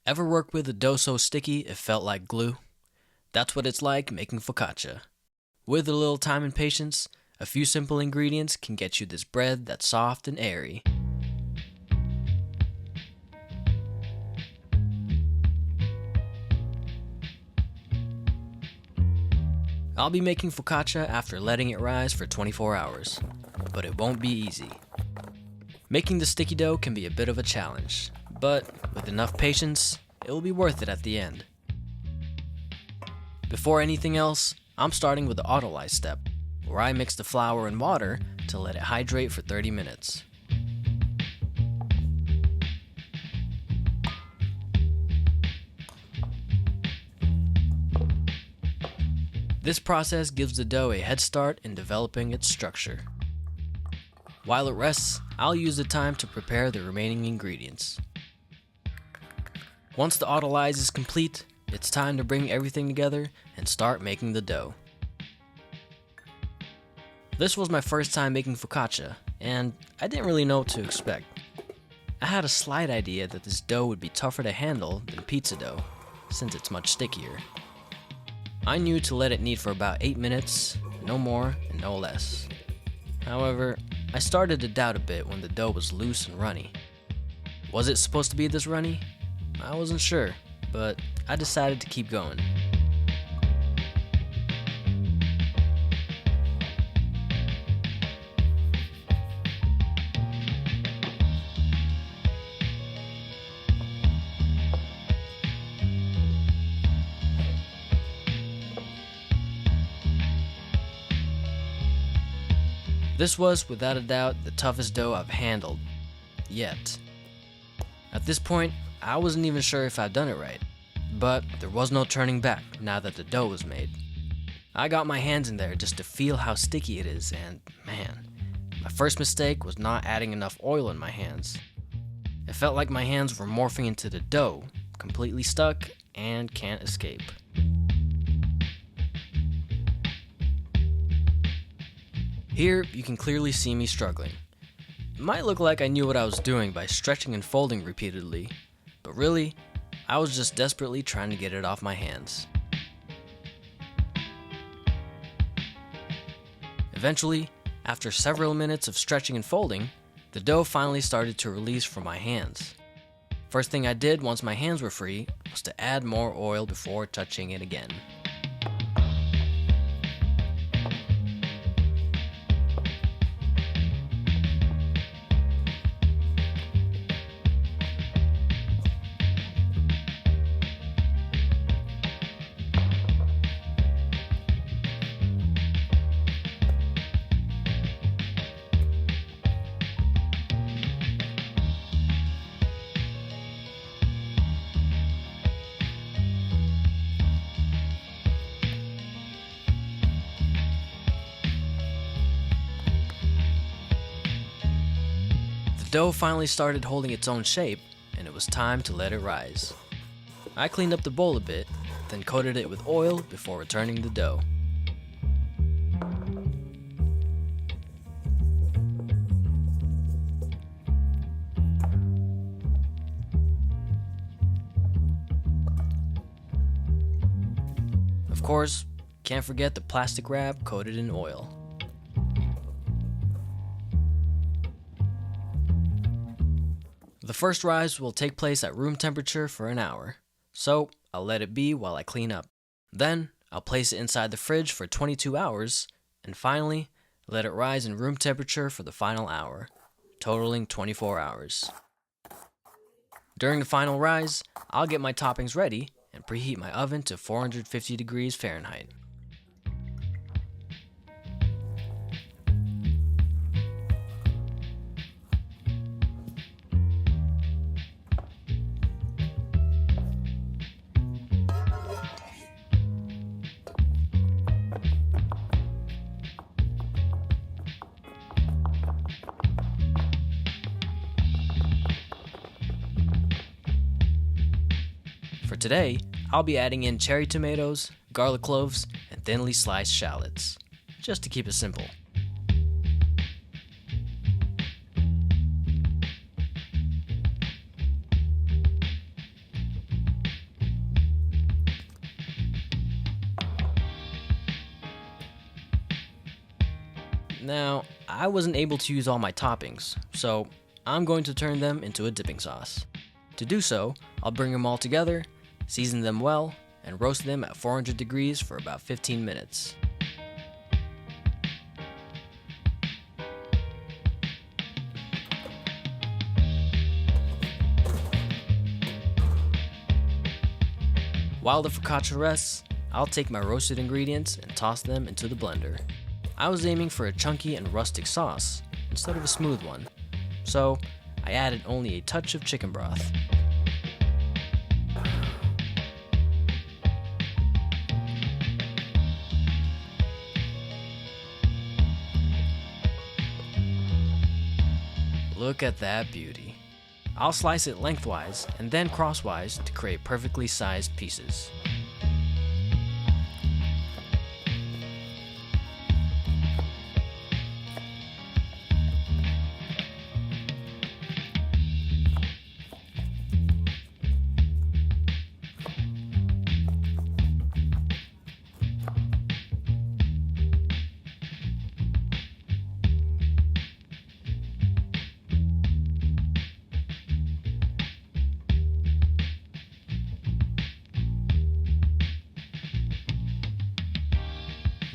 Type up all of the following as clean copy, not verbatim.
Ever worked with a dough so sticky it felt like glue? That's what it's like making focaccia. With a little time and patience, a few simple ingredients can get you this bread that's soft and airy. I'll be making focaccia after letting it rise for 24 hours, but it won't be easy. Making the sticky dough can be a bit of a challenge, but with enough patience, it will be worth it at the end. Before anything else, I'm starting with the Autolyse step, where I mix the flour and water to let it hydrate for 30 minutes. This process gives the dough a head start in developing its structure. While it rests, I'll use the time to prepare the remaining ingredients. Once the Autolyse is complete, it's time to bring everything together and start making the dough. This was my first time making focaccia, and I didn't really know what to expect. I had a slight idea that this dough would be tougher to handle than pizza dough, since it's much stickier. I knew to let it knead for about 8 minutes, no more and no less. However, I started to doubt a bit when the dough was loose and runny. Was it supposed to be this runny? I wasn't sure, but I decided to keep going. This was, without a doubt, the toughest dough I've handled, yet. At this point, I wasn't even sure if I'd done it right, but there was no turning back now that the dough was made. I got my hands in there just to feel how sticky it is, and man, my first mistake was not adding enough oil in my hands. It felt like my hands were morphing into the dough, completely stuck and can't escape. Here, you can clearly see me struggling. It might look like I knew what I was doing by stretching and folding repeatedly, but really, I was just desperately trying to get it off my hands. Eventually, after several minutes of stretching and folding, the dough finally started to release from my hands. First thing I did once my hands were free was to add more oil before touching it again. The dough finally started holding its own shape, and it was time to let it rise. I cleaned up the bowl a bit, then coated it with oil before returning the dough. Of course, can't forget the plastic wrap coated in oil. The first rise will take place at room temperature for an hour, so I'll let it be while I clean up. Then, I'll place it inside the fridge for 22 hours, and finally, let it rise in room temperature for the final hour, totaling 24 hours. During the final rise, I'll get my toppings ready and preheat my oven to 450 degrees Fahrenheit. For today, I'll be adding in cherry tomatoes, garlic cloves, and thinly sliced shallots, just to keep it simple. Now, I wasn't able to use all my toppings, so I'm going to turn them into a dipping sauce. To do so, I'll bring them all together, season them well, and roast them at 400 degrees for about 15 minutes. While the focaccia rests, I'll take my roasted ingredients and toss them into the blender. I was aiming for a chunky and rustic sauce instead of a smooth one, so I added only a touch of chicken broth. Look at that beauty. I'll slice it lengthwise and then crosswise to create perfectly sized pieces.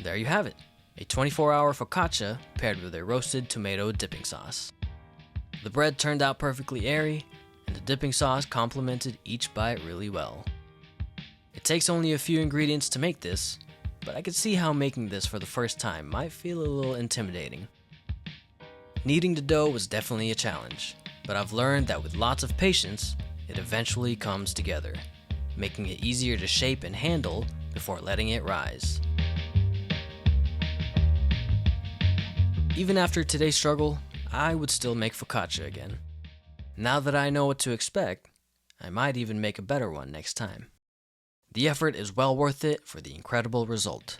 There you have it, a 24-hour focaccia paired with a roasted tomato dipping sauce. The bread turned out perfectly airy, and the dipping sauce complemented each bite really well. It takes only a few ingredients to make this, but I could see how making this for the first time might feel a little intimidating. Kneading the dough was definitely a challenge, but I've learned that with lots of patience, it eventually comes together, making it easier to shape and handle before letting it rise. Even after today's struggle, I would still make focaccia again. Now that I know what to expect, I might even make a better one next time. The effort is well worth it for the incredible result.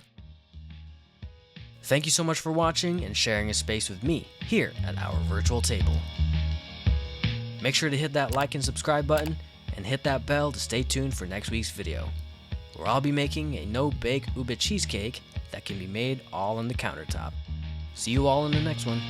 Thank you so much for watching and sharing a space with me here at our virtual table. Make sure to hit that like and subscribe button and hit that bell to stay tuned for next week's video, where I'll be making a no-bake ube cheesecake that can be made all on the countertop. See you all in the next one.